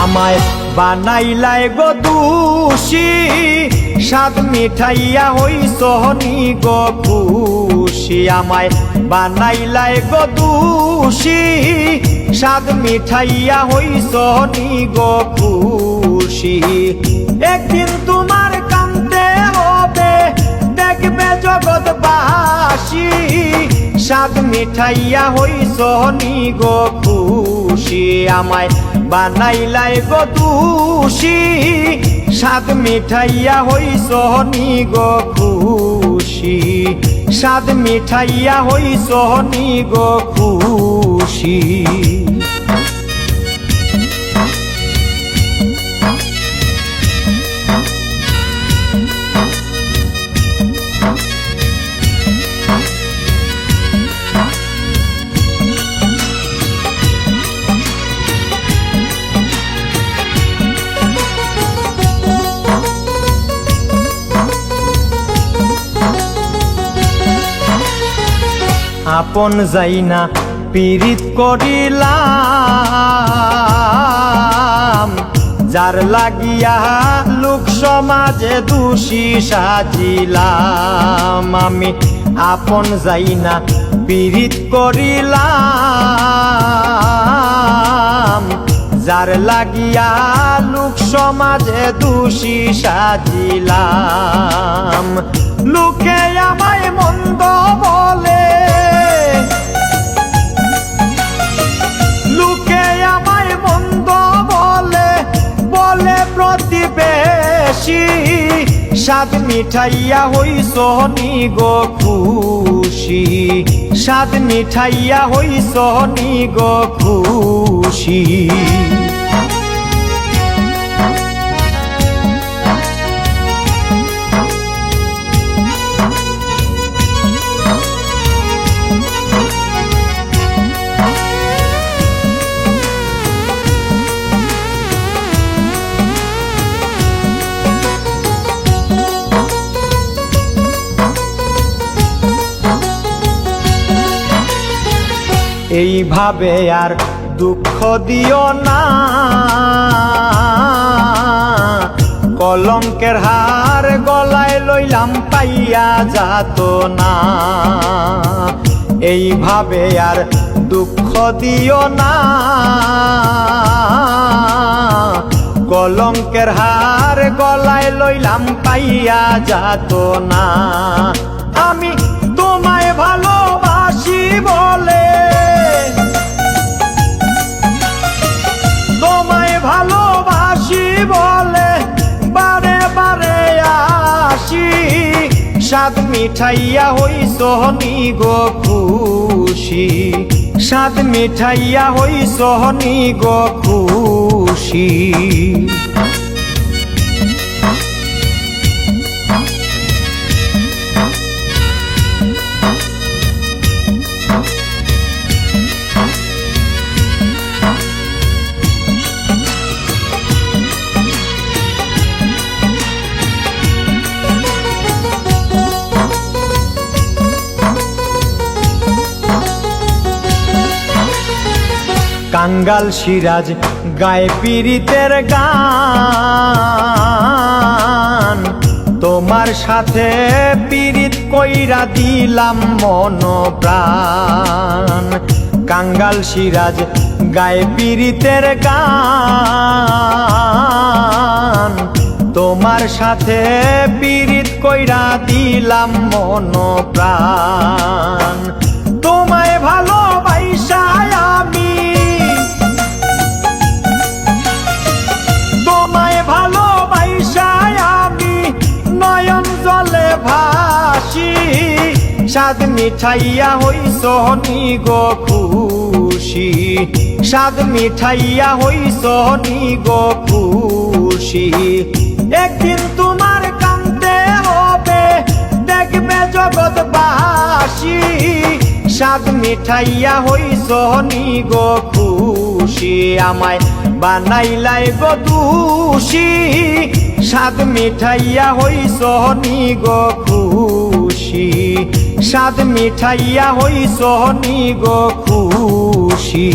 আমায় বানাইলাই গো দোষী স্বাদ মিঠাইয়া হইছ নি গো খুশি আমায় বানাইলাই গো দোষী স্বাদ মিঠাইয়া হইছ নি গো খুশি একদিন তোমার কান্দে হবে দেখবে জগৎবাসী স্বাদ মিঠাইয়া হইছ নি গো খুশি আমায় বানাইলাই গো দোষী স্বাদ মিঠাইয়া হইছ নি গো খুশি স্বাদ মিঠাইয়া হইছ নি গো খুশি আপন যাইনা পীড়িত করিলাম যার লাগিয়া লোক সমাজে দোষী সাজিলাম আমি আপন যাইনা পীড়িত করিলাম যার লাগিয়া লোক সমাজে দোষী সাজিলাম লোকে আমায় মন্দ বলে প্রতিবেশী স্বাদ মিঠাইয়া হইছ নি গো খুশি স্বাদ মিঠাইয়া হইছ নি গো খুশি এইভাবে আর দুঃখ দিও না কলঙ্কের হার গলায় লইলাম পাইয়া যাত না এইভাবে আর দুঃখ দিও না কলঙ্কের হার গলায় লইলাম পাইয়া যাত না আমি তোমায় ভালোবাসি বলে বলে বারে বারে আসি স্বাদ মিঠাইয়া হইছ নি গো খুশি স্বাদ মিঠাইয়া হইছ নি গো খুশি কাঙ্গাল সিরাজ গায়ে পীড়িতের গান তোমার সাথে পীড়িত কইরা দিলাম মন প্রাণ কাঙ্গাল সিরাজ গায়ে পীড়িতের গান তোমার সাথে পীড়িত কইরা দিলাম মন প্রাণ তোমায় ভালোবাসা আমি নয়ন জলে ভাসি স্বাদ মিঠাইয়া হইছ নি গো খুশি স্বাদ মিঠাইয়া হইছ নি গো খুশি একদিন তোমার কান্দে হবে দেখবে জগৎবাসী স্বাদ মিঠাইয়া হইছ নি গো খুশি আমায় বানাইলাই গো দোষী স্বাদ মিঠাইয়া হইছ নি গো খুশি স্বাদ মিঠাইয়া হইছ নি গো খুশি।